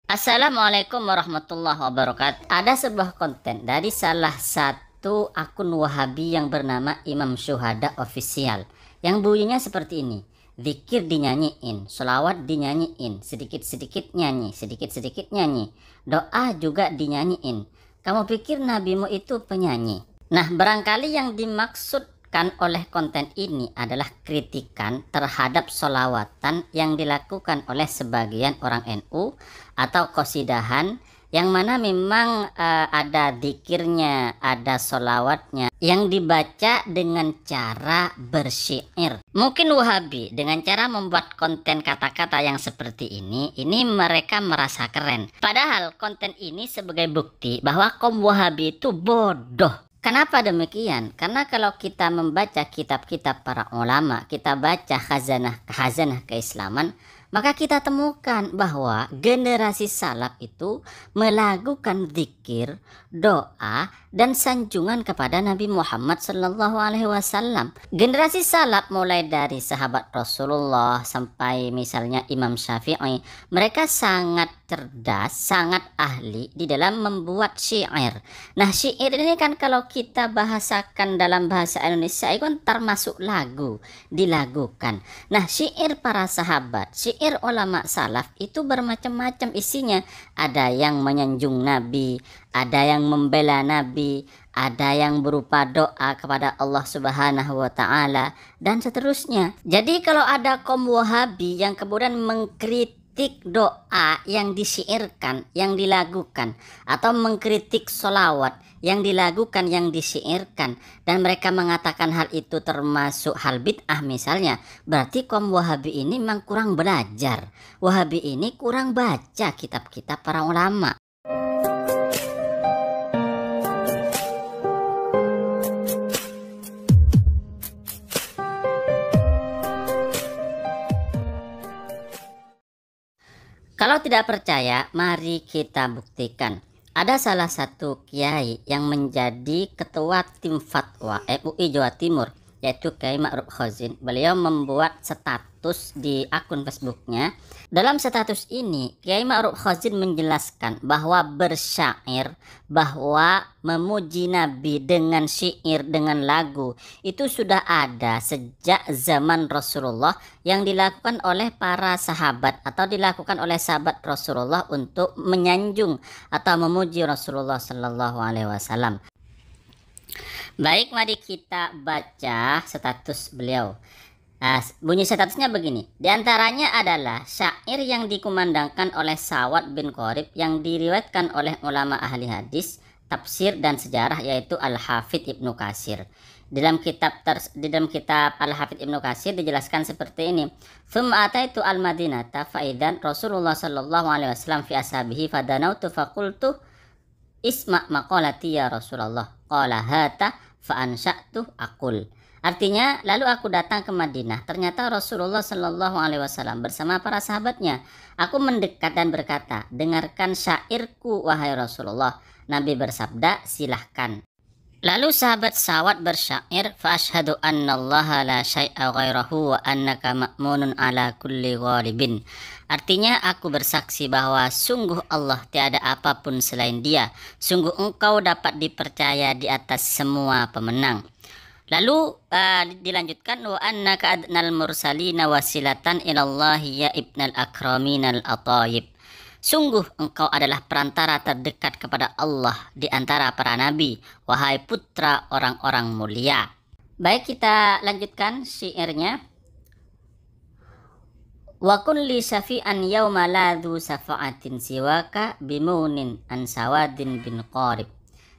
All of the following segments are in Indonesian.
Assalamualaikum warahmatullahi wabarakatuh. Ada sebuah konten dari salah satu akun Wahabi yang bernama Imam Syuhada Official yang bunyinya seperti ini. Zikir dinyanyiin, sholawat dinyanyiin, sedikit-sedikit nyanyi, sedikit-sedikit nyanyi. Doa juga dinyanyiin. Kamu pikir nabimu itu penyanyi? Nah, barangkali yang dimaksud oleh konten ini adalah kritikan terhadap sholawatan yang dilakukan oleh sebagian orang NU atau qasidahan yang mana memang ada dzikirnya, ada sholawatnya yang dibaca dengan cara bersyair. Mungkin Wahabi dengan cara membuat konten kata-kata yang seperti ini mereka merasa keren. Padahal konten ini sebagai bukti bahwa kaum Wahabi itu bodoh. Kenapa demikian? Karena kalau kita membaca kitab-kitab para ulama, kita baca khazanah keislaman, maka kita temukan bahwa generasi salaf itu melakukan zikir, doa, dan sanjungan kepada Nabi Muhammad SAW. Generasi salaf mulai dari sahabat Rasulullah sampai misalnya Imam Syafi'i, mereka sangat cerdas, sangat ahli di dalam membuat syair. Nah, syair ini kan kalau kita bahasakan dalam bahasa Indonesia itu kan termasuk lagu, dilagukan. Nah, syair para sahabat, syair ulama salaf itu bermacam-macam isinya. Ada yang menyanjung Nabi, ada yang membela Nabi, ada yang berupa doa kepada Allah Subhanahu wa Ta'ala, dan seterusnya. Jadi kalau ada kaum Wahabi yang kemudian mengkritik doa yang disyairkan, yang dilagukan, atau mengkritik sholawat yang dilagukan, yang disyairkan, dan mereka mengatakan hal itu termasuk hal bid'ah misalnya, berarti kaum Wahabi ini memang kurang belajar. Wahabi ini kurang baca kitab-kitab para ulama. Kalau tidak percaya, mari kita buktikan. Ada salah satu kiai yang menjadi ketua tim fatwa MUI Jawa Timur, yaitu Kiai Ma'ruf Khazin. Beliau membuat status di akun Facebooknya. Dalam status ini, Kiai Ma'ruf Khazin menjelaskan bahwa bersyair, bahwa memuji Nabi dengan syair, dengan lagu, itu sudah ada sejak zaman Rasulullah yang dilakukan oleh para sahabat atau dilakukan oleh sahabat Rasulullah untuk menyanjung atau memuji Rasulullah Sallallahu Alaihi Wasallam. Baik, mari kita baca status beliau. Bunyi statusnya begini. Di antaranya adalah syair yang dikumandangkan oleh Sawad bin Qorib yang diriwayatkan oleh ulama ahli hadis, tafsir dan sejarah, yaitu Al-Hafidh Ibnu Katsir. Di dalam kitab Al-Hafidh Ibnu Katsir dijelaskan seperti ini. Tsumma ataitu al-Madinata faidan Rasulullah sallallahu alaihi wasallam fi ashabihi fadanautu faqultu isma maqalati ya Rasulullah. Qala hata fa ansya'tu aqul. Artinya, lalu aku datang ke Madinah. Ternyata Rasulullah Shallallahu Alaihi Wasallam bersama para sahabatnya. Aku mendekat dan berkata, dengarkan syairku wahai Rasulullah. Nabi bersabda, silahkan. Lalu sahabat Sawad bersyair, fa ashhadu annallaha la syai'a ghairahu wa annaka ma'munun ala kulli ghalibin. Artinya, aku bersaksi bahwa sungguh Allah tiada apapun selain Dia. Sungguh engkau dapat dipercaya di atas semua pemenang. Lalu dilanjutkan, wa annaka adnal mursalina wasilatan ilallahi ya ibnal akraminal atayib. Sungguh engkau adalah perantara terdekat kepada Allah di antara para nabi, wahai putra orang-orang mulia. Baik, kita lanjutkan syairnya. Wa kun li syafi'an yawma la dhu safa'atin siwaka bimunin an sawadin bin Qorib.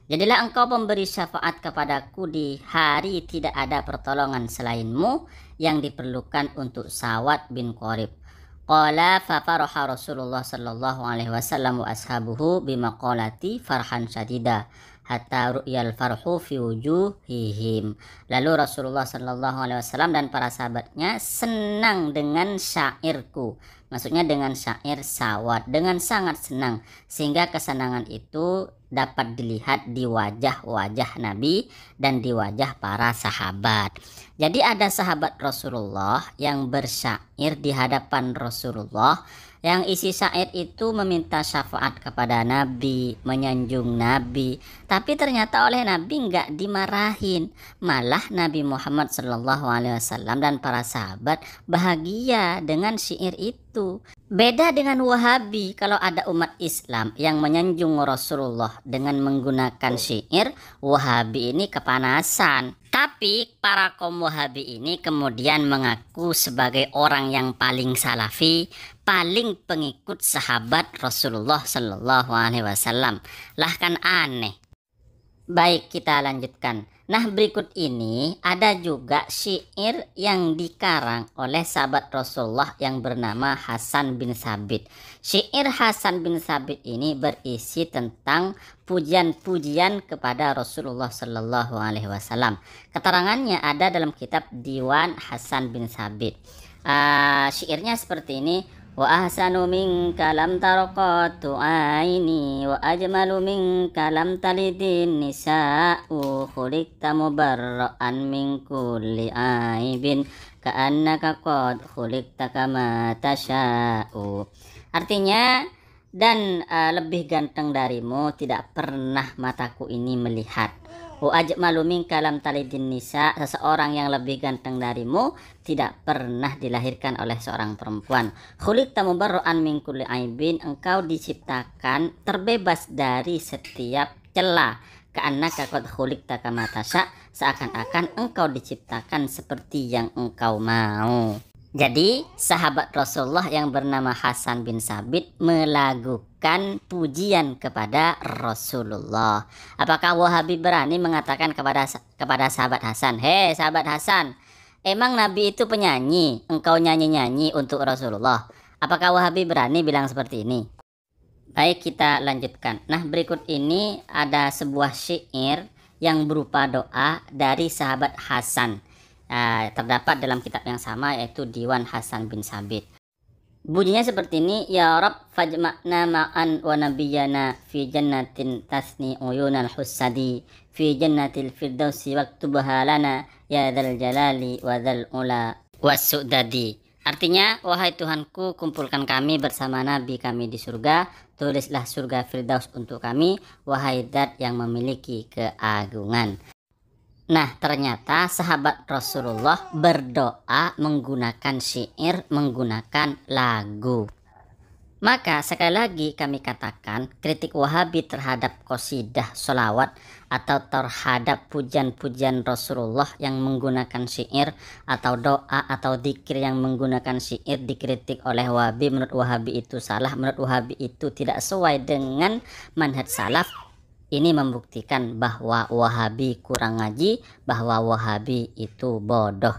Jadilah engkau pemberi syafaat kepadaku di hari tidak ada pertolongan selainmu yang diperlukan untuk Sawad bin Qorib. Qala fa faraha Rasulullah sallallahu alaihi wasallam wa ashabuhu bimaqalati farhan syadida hatta ru'yal farhu fi wujuhihim. Lalu Rasulullah sallallahu alaihi wasallam dan para sahabatnya senang dengan syairku. Maksudnya dengan syair Sawad, dengan sangat senang, sehingga kesenangan itu dapat dilihat di wajah-wajah Nabi dan di wajah para sahabat. Jadi ada sahabat Rasulullah yang bersyair di hadapan Rasulullah Yang isi syair itu meminta syafaat kepada Nabi, menyanjung Nabi, tapi ternyata oleh Nabi nggak dimarahin. Malah Nabi Muhammad SAW dan para sahabat bahagia dengan syair itu. Beda dengan Wahabi, kalau ada umat Islam yang menyanjung Rasulullah dengan menggunakan syair, Wahabi ini kepanasan. Tapi para kaum Wahabi ini kemudian mengaku sebagai orang yang paling salafi, paling pengikut sahabat Rasulullah Sallallahu Alaihi Wasallam. Lah kan aneh. Baik, kita lanjutkan. Nah, berikut ini ada juga syair yang dikarang oleh sahabat Rasulullah yang bernama Hasan bin Sabit. Syair Hasan bin Sabit ini berisi tentang pujian-pujian kepada Rasulullah Sallallahu Alaihi Wasallam. Keterangannya ada dalam kitab Diwan Hasan bin Sabit. Syairnya seperti ini. Wa ahsanu minka lam tarqatu aini wa ajmalu minka lam talidin nisa'u khuliqta mubarra'an min kulli aibin ka'annaka qad khuliqta kama tasha'u. Artinya, dan lebih ganteng darimu tidak pernah mataku ini melihat. Wa ajmalu minka lam talidin nisa, seseorang yang lebih ganteng darimu tidak pernah dilahirkan oleh seorang perempuan. Khuliqta mubarra'an min kulli aibin, engkau diciptakan terbebas dari setiap celah. Ka'annaka qad khuliqta kama tasha, seakan-akan engkau diciptakan seperti yang engkau mau. Jadi sahabat Rasulullah yang bernama Hasan bin Sabit melakukan pujian kepada Rasulullah. Apakah Wahabi berani mengatakan kepada sahabat Hasan, "Hei sahabat Hasan, emang Nabi itu penyanyi, engkau nyanyi-nyanyi untuk Rasulullah"? Apakah Wahabi berani bilang seperti ini? Baik, kita lanjutkan. Nah, berikut ini ada sebuah syair yang berupa doa dari sahabat Hasan. Terdapat dalam kitab yang sama, yaitu Diwan Hasan bin Sabit. Bunyinya seperti ini. Ya Rabb fajma'na ma'an wa nabiyyana fi jannatin tasni uyunal husadi fi jannatil firdausi waktubha lana ya dzal jalali wa dzal ula wasudadi. Artinya, wahai Tuhanku, kumpulkan kami bersama Nabi kami di surga, tulislah surga Firdaus untuk kami, wahai Zat yang memiliki keagungan. Nah, ternyata sahabat Rasulullah berdoa menggunakan syair, menggunakan lagu. Maka sekali lagi kami katakan, kritik Wahabi terhadap qasidah sholawat atau terhadap pujian-pujian Rasulullah yang menggunakan syair atau doa atau dzikir yang menggunakan syair dikritik oleh Wahabi. Menurut Wahabi itu salah, menurut Wahabi itu tidak sesuai dengan manhaj salaf. Ini membuktikan bahwa Wahabi kurang ngaji, bahwa Wahabi itu bodoh.